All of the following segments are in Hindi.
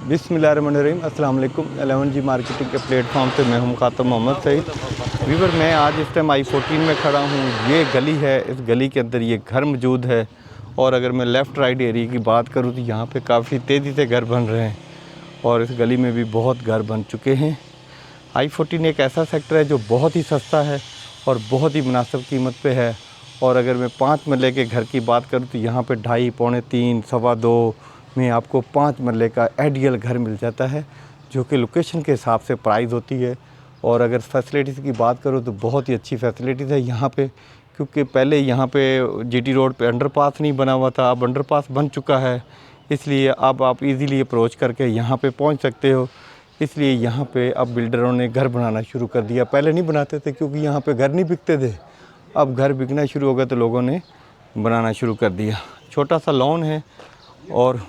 बिस्मिल्लाहिर्रहमानिर्रहीम। अस्सलाम वालेकुम। 11G मार्केटिंग के प्लेटफॉर्म पे मैं हूं मुखातब मोहम्मद सईद। वीवर मैं आज इस टाइम I-14 में खड़ा हूं। ये गली है, इस गली के अंदर ये घर मौजूद है। और अगर मैं लेफ़्ट राइट एरिया की बात करूं तो यहाँ पे काफ़ी तेज़ी से घर बन रहे हैं और इस गली में भी बहुत घर बन चुके हैं। I-14 एक ऐसा सेक्टर है जो बहुत ही सस्ता है और बहुत ही मुनासिब कीमत पे है। और अगर मैं 5 मरले के घर की बात करूं तो यहाँ पे 2.5, पौने 3, 2.25 में आपको 5 मरले का आइडियल घर मिल जाता है, जो कि लोकेशन के हिसाब से प्राइस होती है। और अगर फैसिलिटीज़ की बात करूँ तो बहुत ही अच्छी फैसिलिटीज़ है यहाँ पे, क्योंकि पहले यहाँ पे GT रोड पे अंडरपास नहीं बना हुआ था, अब अंडरपास बन चुका है। इसलिए अब आप इजीली अप्रोच करके यहाँ पे पहुँच सकते हो। इसलिए यहाँ पे अब बिल्डरों ने घर बनाना शुरू कर दिया। पहले नहीं बनाते थे क्योंकि यहाँ पे घर नहीं बिकते थे। अब घर बिकना शुरू हो गया तो लोगों ने बनाना शुरू कर दिया। छोटा सा लॉन है। और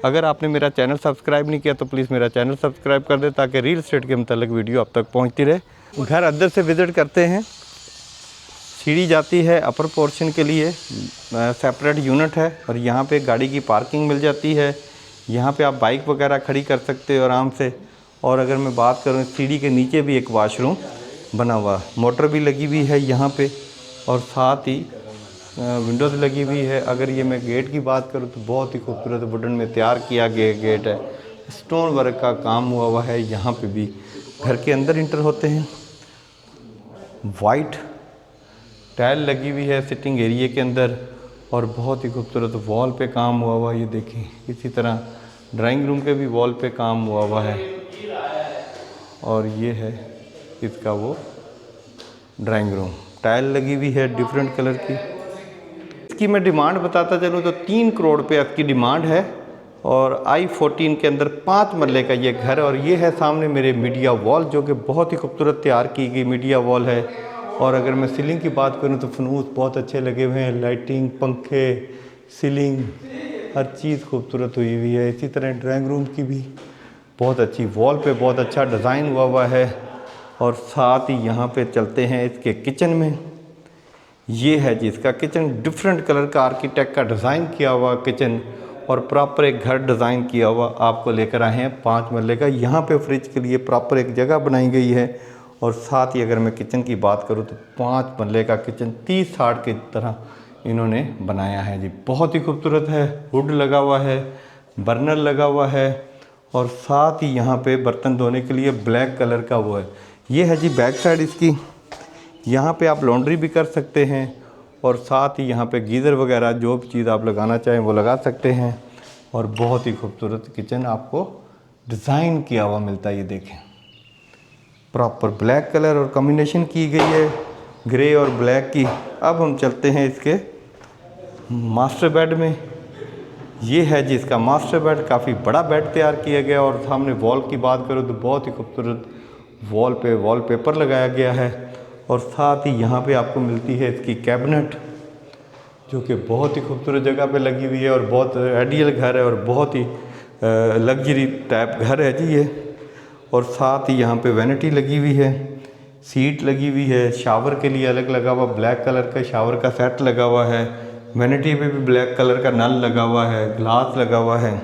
अगर आपने मेरा चैनल सब्सक्राइब नहीं किया तो प्लीज़ मेरा चैनल सब्सक्राइब कर दे, ताकि रियल एस्टेट के मतलब वीडियो आप तक पहुंचती रहे। घर अंदर से विज़िट करते हैं। सीढ़ी जाती है अपर पोर्शन के लिए, सेपरेट यूनिट है और यहाँ पे गाड़ी की पार्किंग मिल जाती है। यहाँ पे आप बाइक वगैरह खड़ी कर सकते हो आराम से। और अगर मैं बात करूँ, सीढ़ी के नीचे भी एक वाशरूम बना हुआ, मोटर भी लगी हुई है यहाँ पे और साथ ही विंडोज़ लगी हुई है। अगर ये मैं गेट की बात करूँ तो बहुत ही खूबसूरत वुडन में तैयार किया गया गेट है। स्टोन वर्क का काम हुआ है यहाँ पे भी। घर के अंदर इंटर होते हैं। वाइट टाइल लगी हुई है सिटिंग एरिया के अंदर और बहुत ही खूबसूरत वॉल पे काम हुआ ये देखें। इसी तरह ड्राइंग रूम के भी वॉल पे काम हुआ है। और ये है इसका वो ड्राइंग रूम, टाइल लगी हुई है डिफरेंट कलर की। इसकी मैं डिमांड बताता चलूँ तो 3 करोड़ पे इसकी डिमांड है। और I-14 के अंदर 5 मरले का ये घर। और ये है सामने मेरे मीडिया वॉल, जो कि बहुत ही खूबसूरत तैयार की गई मीडिया वॉल है। और अगर मैं सीलिंग की बात करूँ तो फनूस बहुत अच्छे लगे हुए हैं। लाइटिंग, पंखे, सीलिंग, हर चीज़ खूबसूरत हुई हुई है। इसी तरह ड्राइंग रूम की भी बहुत अच्छी, वॉल पे बहुत अच्छा डिज़ाइन हुआ है। और साथ ही यहाँ पे चलते हैं इसके किचन में। ये है जिसका किचन, डिफरेंट कलर का आर्किटेक्ट का डिज़ाइन किया हुआ किचन और प्रॉपर एक घर डिज़ाइन किया हुआ आपको लेकर आए हैं 5 मरले का। यहाँ पे फ्रिज के लिए प्रॉपर एक जगह बनाई गई है। और साथ ही अगर मैं किचन की बात करूँ तो 5 मरले का किचन 30-60 की तरह इन्होंने बनाया है जी। बहुत ही खूबसूरत है। वुड लगा हुआ है, बर्नर लगा हुआ है और साथ ही यहाँ पे बर्तन धोने के लिए ब्लैक कलर का वो है। ये है जी बैक साइड इसकी। यहाँ पे आप लॉन्ड्री भी कर सकते हैं और साथ ही यहाँ पे गीज़र वगैरह जो भी चीज़ आप लगाना चाहें वो लगा सकते हैं। और बहुत ही खूबसूरत किचन आपको डिज़ाइन किया हुआ मिलता है। ये देखें, प्रॉपर ब्लैक कलर और कॉम्बिनेशन की गई है ग्रे और ब्लैक की। अब हम चलते हैं इसके मास्टर बेड में। ये है जी इसका मास्टर बेड। काफ़ी बड़ा बेड तैयार किया गया। और सामने वॉल की बात करूँ तो बहुत ही खूबसूरत वॉल पे वॉलपेपर लगाया गया है। और साथ ही यहाँ पे आपको मिलती है इसकी कैबिनेट, जो कि बहुत ही खूबसूरत जगह पे लगी हुई है और बहुत आइडियल घर है और बहुत ही लग्जरी टाइप घर है जी ये। और साथ ही यहाँ पे वैनिटी लगी हुई है, सीट लगी हुई है, शावर के लिए अलग लगा हुआ ब्लैक कलर का शावर का सेट लगा हुआ है। वैनिटी पे भी ब्लैक कलर का नल लगा हुआ है, ग्लास लगा हुआ है।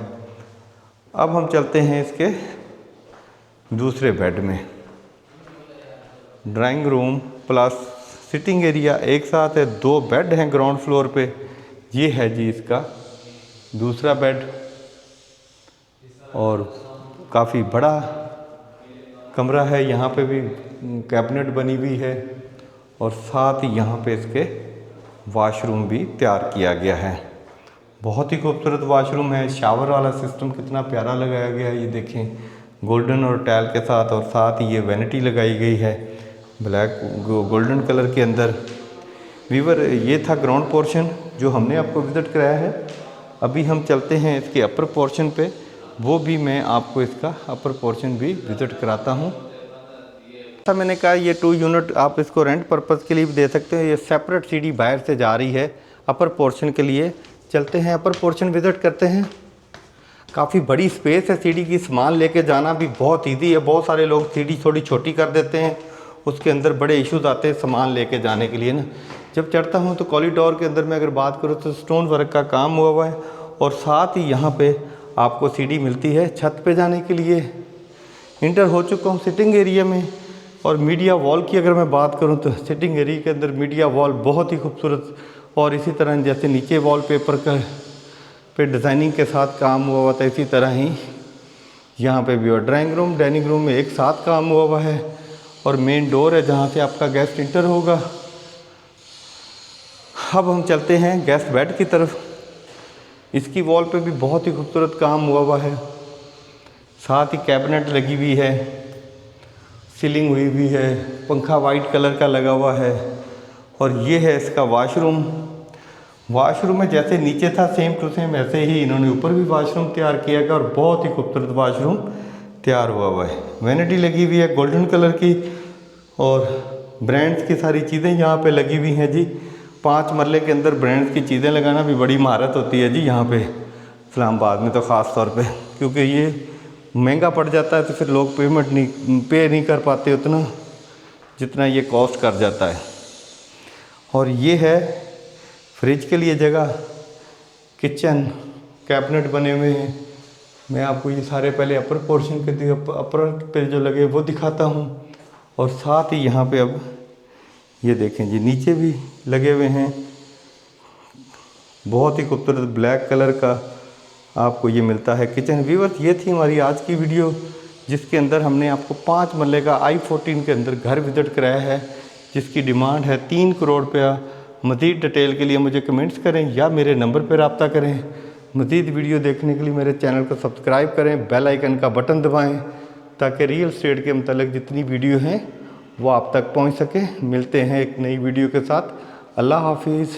अब हम चलते हैं इसके दूसरे बेड में। Drawing room plus sitting area एक साथ है। 2 बेड हैं ग्राउंड फ्लोर पे। ये है जी इसका दूसरा बेड और काफ़ी बड़ा कमरा है। यहाँ पे भी कैबिनेट बनी हुई है और साथ ही यहाँ पे इसके वाशरूम भी तैयार किया गया है। बहुत ही खूबसूरत वाशरूम है। शावर वाला सिस्टम कितना प्यारा लगाया गया है, ये देखें, गोल्डन और टाइल के साथ। और साथ ही ये वैनिटी लगाई गई है ब्लैक गोल्डन कलर के अंदर। वीवर ये था ग्राउंड पोर्शन जो हमने आपको विज़िट कराया है। अभी हम चलते हैं इसके अपर पोर्शन पे, वो भी मैं आपको इसका अपर पोर्शन भी विज़िट कराता हूँ। ऐसा मैंने कहा ये 2 यूनिट आप इसको रेंट पर्पज़ के लिए भी दे सकते हैं। ये सेपरेट सीढ़ी बाहर से जा रही है अपर पोर्शन के लिए। चलते हैं अपर पोर्शन विज़िट करते हैं। काफ़ी बड़ी स्पेस है सीढ़ी की, सामान लेके जाना भी बहुत ईजी है। बहुत सारे लोग सीढ़ी थोड़ी छोटी कर देते हैं, उसके अंदर बड़े इश्यूज आते हैं सामान लेके जाने के लिए ना। जब चढ़ता हूँ तो कॉरिडोर के अंदर में अगर बात करूँ तो स्टोन वर्क का काम हुआ है। और साथ ही यहाँ पे आपको सीढ़ी मिलती है छत पे जाने के लिए। इंटर हो चुका हूँ सिटिंग एरिया में। और मीडिया वॉल की अगर मैं बात करूँ तो सिटिंग एरिया के अंदर मीडिया वॉल बहुत ही खूबसूरत, और इसी तरह जैसे नीचे वॉलपेपर का पे डिज़ाइनिंग के साथ काम हुआ था, इसी तरह ही यहाँ पे भी। और ड्राइंग रूम डाइनिंग रूम में एक साथ काम हुआ है। और मेन डोर है जहाँ से आपका गेस्ट इंटर होगा। अब हम चलते हैं गेस्ट बेड की तरफ। इसकी वॉल पे भी बहुत ही खूबसूरत काम हुआ है, साथ ही कैबिनेट लगी हुई है, सीलिंग हुई भी है, पंखा वाइट कलर का लगा हुआ है। और ये है इसका वॉशरूम। वॉशरूम में जैसे नीचे था सेम टू सेम ऐसे ही इन्होंने ऊपर भी वॉशरूम तैयार किया गया, और बहुत ही खूबसूरत वॉशरूम तैयार हुआ है। वैनिटी लगी हुई है गोल्डन कलर की, और ब्रांड्स की सारी चीज़ें यहाँ पे लगी हुई हैं जी। 5 मरले के अंदर ब्रांड्स की चीज़ें लगाना भी बड़ी महारत होती है जी यहाँ पे इस्लामाबाद में, तो ख़ास तौर पे, क्योंकि ये महंगा पड़ जाता है तो फिर लोग पे नहीं कर पाते उतना जितना ये कॉस्ट कर जाता है। और ये है फ्रिज के लिए जगह, किचन, कैबिनेट बने हुए हैं। मैं आपको ये सारे पहले अपर पोर्शन के अपर पे जो लगे वो दिखाता हूँ। और साथ ही यहाँ पे अब ये देखें जी नीचे भी लगे हुए हैं, बहुत ही खूबसूरत ब्लैक कलर का आपको ये मिलता है किचन। व्यूअर्स, ये थी हमारी आज की वीडियो, जिसके अंदर हमने आपको 5 मरले का I-14 के अंदर घर विजिट कराया है, जिसकी डिमांड है 3 करोड़ रुपया। मज़ीद डिटेल के लिए मुझे कमेंट्स करें या मेरे नंबर पर रब्ता करें। मज़ीद वीडियो देखने के लिए मेरे चैनल को सब्सक्राइब करें, बेल आइकन का बटन दबाएँ, ताकि रियल एस्टेट के मतलब जितनी वीडियो हैं वो आप तक पहुँच सके। मिलते हैं एक नई वीडियो के साथ। अल्लाह हाफिज़।